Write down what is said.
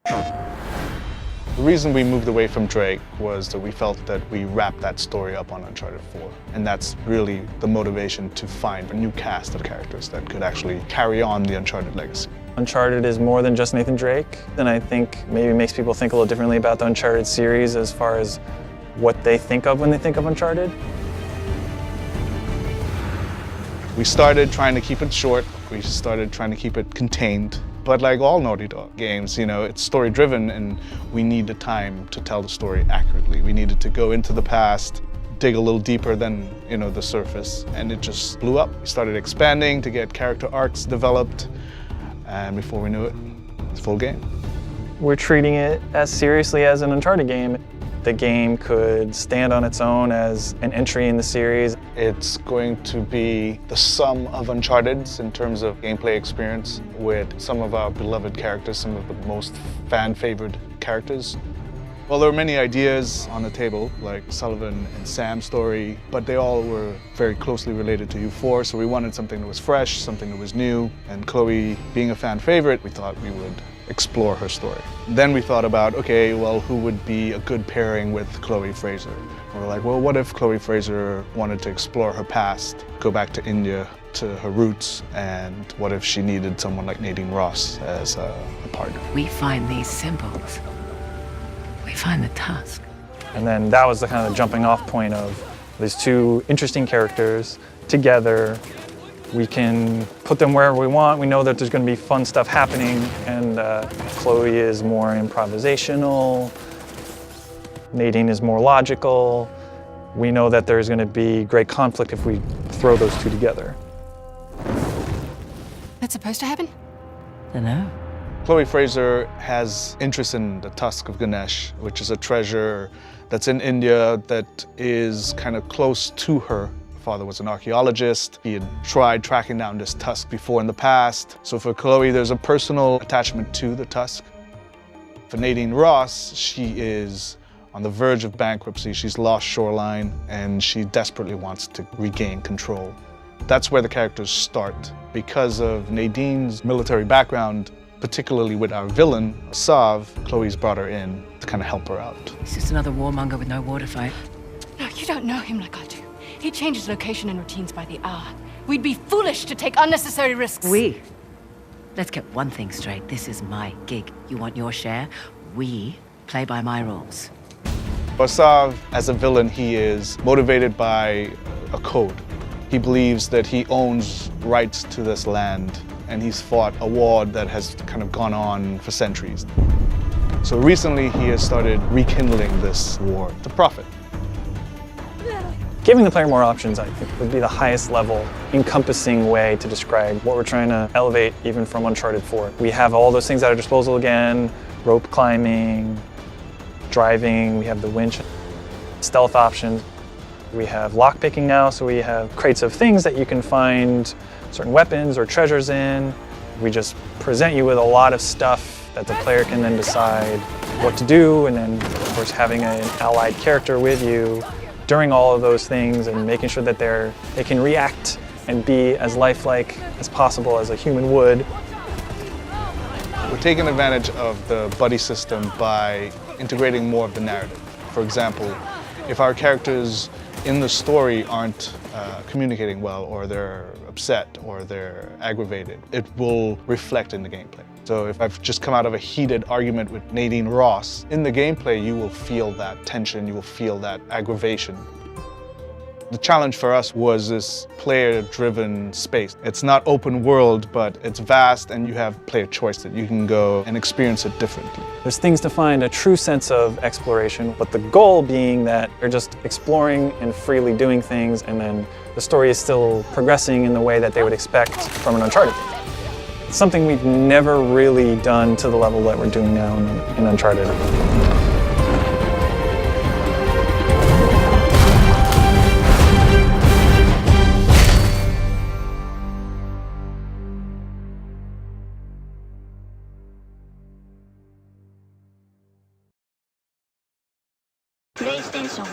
The reason we moved away from Drake was that we felt that we wrapped that story up on Uncharted 4. And that's really the motivation to find a new cast of characters that could actually carry on the Uncharted legacy. Uncharted is more than just Nathan Drake, and I think maybe makes people think a little differently about the Uncharted series as far as what they think of when they think of Uncharted. We started trying to keep it short. We started trying to keep it contained. But like all Naughty Dog games, you know, it's story-driven and we need the time to tell the story accurately. We needed to go into the past, dig a little deeper than, you know, the surface, and it just blew up. We started expanding to get character arcs developed, and before we knew it, it's full game. We're treating it as seriously as an Uncharted game. The game could stand on its own as an entry in the series. It's going to be the sum of Uncharted's in terms of gameplay experience with some of our beloved characters, some of the most fan-favored characters. Well, there were many ideas on the table, like Sullivan and Sam's story, but they all were very closely related to U4, so we wanted something that was fresh, something that was new, and Chloe, being a fan favorite, we thought we would explore her story. Then we thought about, okay, well, who would be a good pairing with Chloe Fraser? We were like, well, what if Chloe Fraser wanted to explore her past, go back to India, to her roots, and what if she needed someone like Nadine Ross as a partner? We find these symbols. We find the tusk. And then that was the kind of jumping off point of these two interesting characters together. We can put them wherever we want. We know that there's going to be fun stuff happening, and Chloe is more improvisational. Nadine is more logical. We know that there's going to be great conflict if we throw those two together. That's supposed to happen? Dunno. Chloe Fraser has interest in the Tusk of Ganesh, which is a treasure that's in India that is kind of close to her. Her father was an archaeologist. He had tried tracking down this tusk before in the past. So for Chloe, there's a personal attachment to the tusk. For Nadine Ross, she is on the verge of bankruptcy. She's lost Shoreline, and she desperately wants to regain control. That's where the characters start. Because of Nadine's military background, particularly with our villain, Sav, Chloe's brought her in to kind of help her out. He's just another warmonger with no war to fight. No, you don't know him like I do. He changes location and routines by the hour. We'd be foolish to take unnecessary risks. Let's get one thing straight. This is my gig. You want your share? We play by my rules. For Sav, as a villain, he is motivated by a code. He believes that he owns rights to this land, and he's fought a war that has kind of gone on for centuries. So recently he has started rekindling this war to profit. Giving the player more options, I think, would be the highest level, encompassing way to describe what we're trying to elevate even from Uncharted 4. We have all those things at our disposal again, rope climbing, driving, we have the winch, stealth options. We have lockpicking now, so we have crates of things that you can find certain weapons or treasures in. We just present you with a lot of stuff that the player can then decide what to do, and then of course having an allied character with you during all of those things and making sure that they can react and be as lifelike as possible as a human would. We're taking advantage of the buddy system by integrating more of the narrative. For example, if our characters in the story aren't communicating well, or they're upset, or they're aggravated, it will reflect in the gameplay. So if I've just come out of a heated argument with Nadine Ross, in the gameplay you will feel that tension, you will feel that aggravation. The challenge for us was this player-driven space. It's not open world, but it's vast, and you have player choice that you can go and experience it differently. There's things to find a true sense of exploration, but the goal being that you're just exploring and freely doing things, and then the story is still progressing in the way that they would expect from an Uncharted game. It's something we've never really done to the level that we're doing now in Uncharted. PlayStation